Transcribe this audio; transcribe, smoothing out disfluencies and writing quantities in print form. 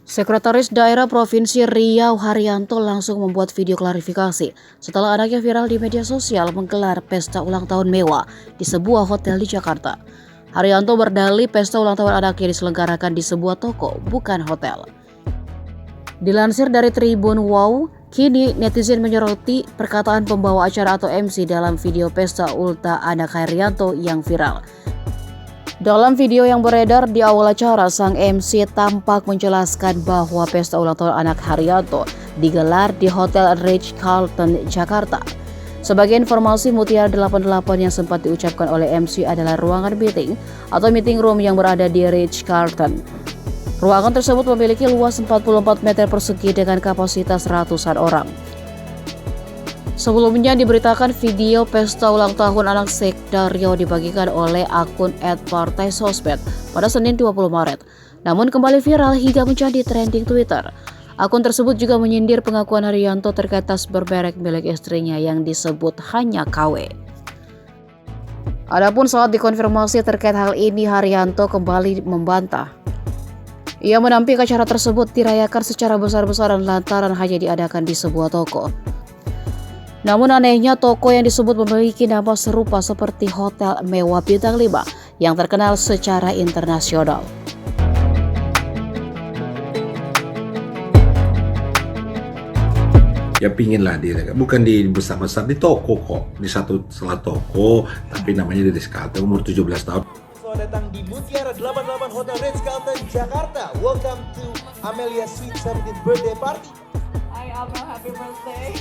Sekretaris Daerah Provinsi Riau Haryanto langsung membuat video klarifikasi setelah anaknya viral di media sosial menggelar pesta ulang tahun mewah di sebuah hotel di Jakarta. Haryanto berdalih pesta ulang tahun anaknya diselenggarakan di sebuah toko, bukan hotel. Dilansir dari Tribun Wow, kini netizen menyoroti perkataan pembawa acara atau MC dalam video pesta ulta anak Haryanto yang viral. Dalam video yang beredar di awal acara, sang MC tampak menjelaskan bahwa pesta ulang tahun anak Haryanto digelar di Hotel Ritz-Carlton, Jakarta. Sebagai informasi, Mutiara 88 yang sempat diucapkan oleh MC adalah ruangan meeting atau meeting room yang berada di Ritz-Carlton. Ruangan tersebut memiliki luas 44 meter persegi dengan kapasitas ratusan orang. Sebelumnya diberitakan video pesta ulang tahun anak Sekda Riau dibagikan oleh akun @partai_sosmed pada Senin 20 Maret. Namun kembali viral hingga menjadi trending Twitter. Akun tersebut juga menyindir pengakuan Haryanto terkait tas bermerek milik istrinya yang disebut hanya KW. Adapun saat dikonfirmasi terkait hal ini, Haryanto kembali membantah. Ia menampik acara tersebut dirayakan secara besar-besaran lantaran hanya diadakan di sebuah toko. Namun anehnya toko yang disebut memiliki nama serupa seperti hotel mewah bintang 5 yang terkenal secara internasional. Ya pinginlah bukan di besar-besar di toko kok, di satu salah toko, tapi namanya di Ritz-Carlton, umur 17 tahun. Selamat datang di Mutiara 88 Hotel Ritz-Carlton, Jakarta. Welcome to Amelia Sweet 17th birthday party. Hi Abel, happy birthday.